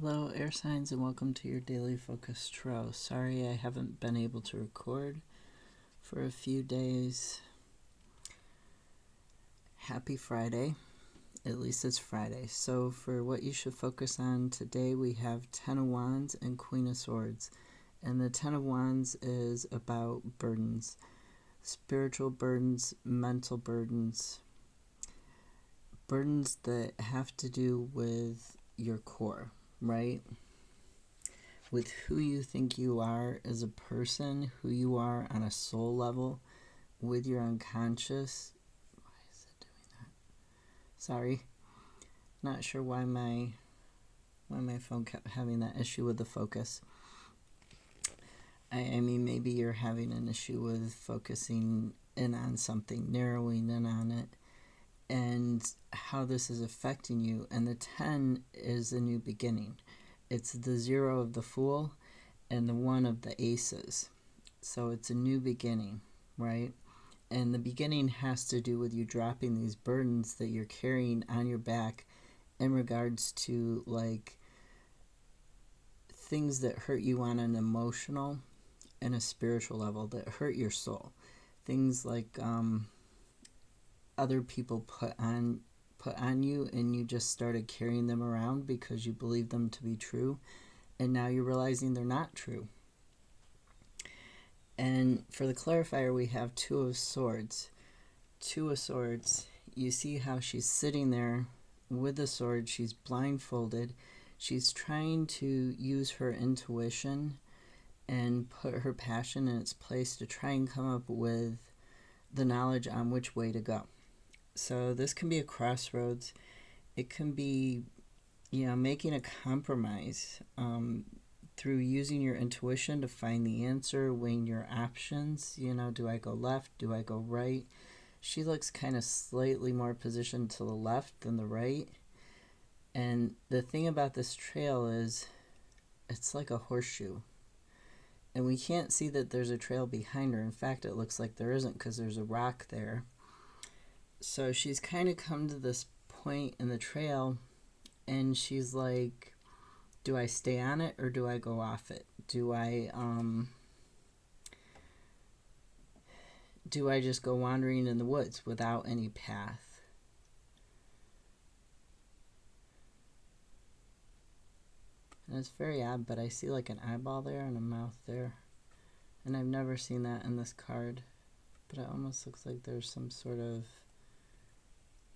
Hello, air signs, and welcome to your daily focus tarot. Sorry I haven't been able to record for a few days. Happy Friday. At least it's Friday. So for what you should focus on today, we have Ten of Wands and Queen of Swords. And the Ten of Wands is about burdens. Spiritual burdens, mental burdens. Burdens that have to do with your core, right? With who you think you are as a person, who you are on a soul level, with your unconscious. Why is it doing that? Sorry. Not sure why my phone kept having that issue with the focus. I mean, maybe you're having an issue with focusing in on something, narrowing in on it, and how this is affecting you. And the 10 is a new beginning. It's the 0 of the Fool and the 1 of the Aces. So it's a new beginning, right? And the beginning has to do with you dropping these burdens that you're carrying on your back in regards to like things that hurt you on an emotional and a spiritual level, that hurt your soul. Things like other people put on you, and you just started carrying them around because you believe them to be true, and now you're realizing they're not true. And for the clarifier, we have Two of Swords. Two of Swords, you see how she's sitting there with the sword. She's blindfolded. She's trying to use her intuition and put her passion in its place to try and come up with the knowledge on which way to go. So this can be a crossroads. It can be, making a compromise through using your intuition to find the answer, weighing your options. Do I go left? Do I go right? She looks kind of slightly more positioned to the left than the right. And the thing about this trail is it's like a horseshoe. And we can't see that there's a trail behind her. In fact, it looks like there isn't because there's a rock there. So she's kind of come to this point in the trail, and she's like, do I stay on it or do I go off it? Do I just go wandering in the woods without any path? And it's very odd, but I see like an eyeball there and a mouth there. And I've never seen that in this card. But it almost looks like there's some sort of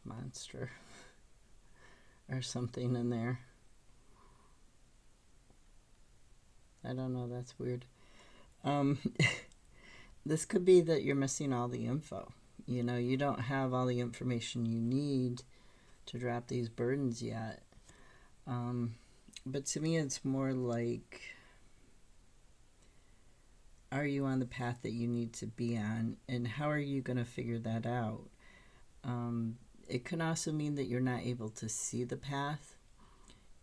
monster or something in there. I don't know, that's weird. This could be that you're missing all the info. You don't have all the information you need to drop these burdens yet. But to me, it's more like, are you on the path that you need to be on? And how are you going to figure that out? It can also mean that you're not able to see the path.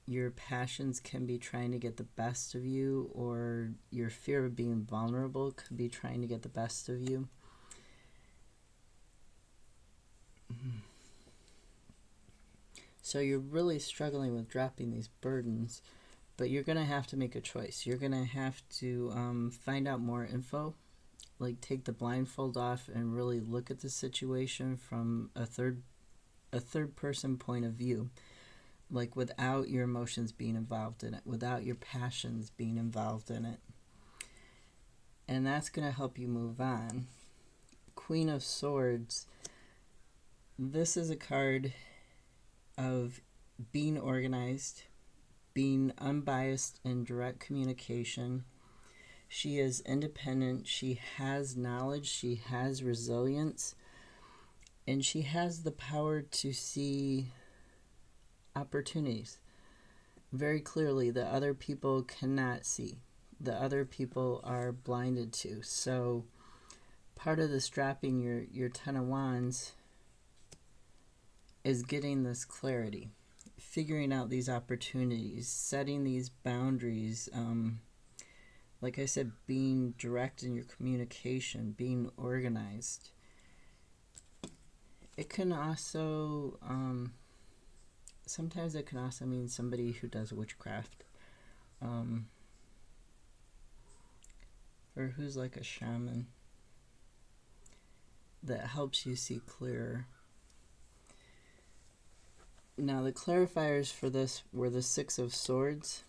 Your passions can be trying to get the best of you, or your fear of being vulnerable could be trying to get the best of you. So you're really struggling with dropping these burdens, but you're going to have to make a choice. You're going to have to find out more info, like take the blindfold off and really look at the situation from a third person point of view, like without your emotions being involved in it, without your passions being involved in it. And that's going to help you move on. Queen of Swords, this is a card of being organized, being unbiased in direct communication. She is independent, she has knowledge, she has resilience, and she has the power to see opportunities very clearly that other people cannot see, that other people are blinded to. So part of this dropping your Ten of Wands is getting this clarity, figuring out these opportunities, setting these boundaries, like I said, being direct in your communication, being organized. It can also sometimes it can also mean somebody who does witchcraft, or who's like a shaman that helps you see clearer. Now the clarifiers for this were the Six of Swords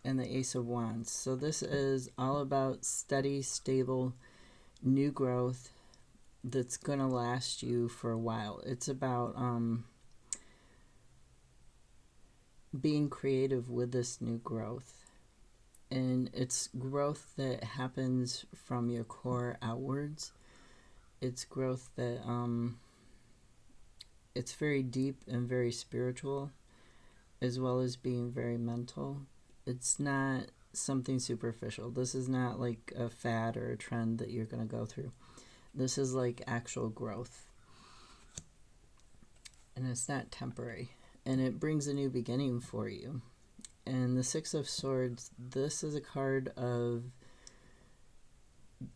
and the Ace of Wands. So this is all about steady, stable, new growth that's going to last you for a while. It's about being creative with this new growth. And it's growth that happens from your core outwards. It's growth that it's very deep and very spiritual, as well as being very mental. It's not something superficial. This is not like a fad or a trend that you're going to go through. This is like actual growth. And it's not temporary. And it brings a new beginning for you. And the Six of Swords, this is a card of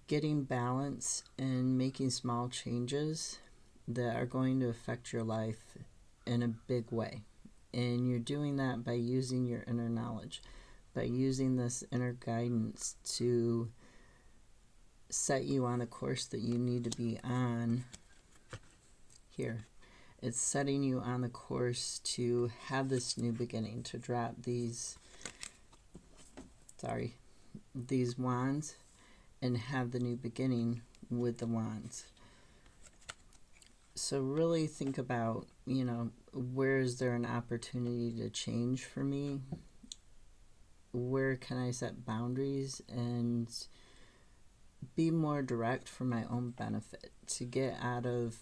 getting balance and making small changes that are going to affect your life in a big way. And you're doing that by using your inner knowledge, by using this inner guidance to set you on a course that you need to be on here. It's setting you on the course to have this new beginning, to drop these wands and have the new beginning with the wands. So really think about, where is there an opportunity to change for me? Where can I set boundaries and be more direct for my own benefit, to get out of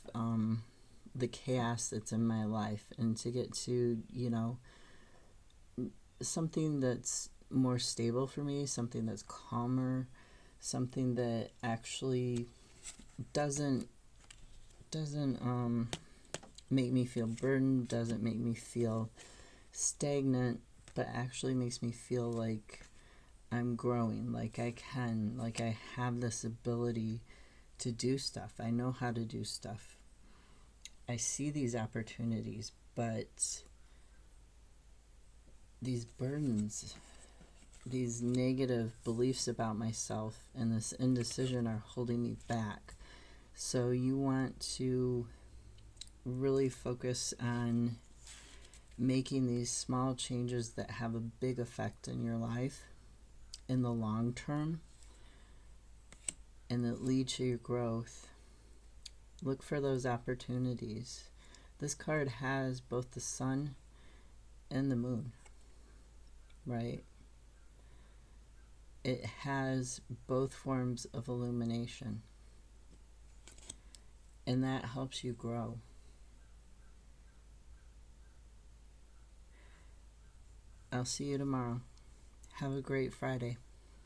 the chaos that's in my life and to get to, something that's more stable for me, something that's calmer, something that actually doesn't make me feel burdened, doesn't make me feel stagnant, but actually makes me feel like I'm growing, like I have this ability to do stuff. I know how to do stuff. I see these opportunities, but these burdens, these negative beliefs about myself and this indecision are holding me back. So you want to really focus on making these small changes that have a big effect in your life in the long term and that lead to your growth. Look for those opportunities. This card has both the sun and the moon, right? It has both forms of illumination. And that helps you grow. I'll see you tomorrow. Have a great Friday.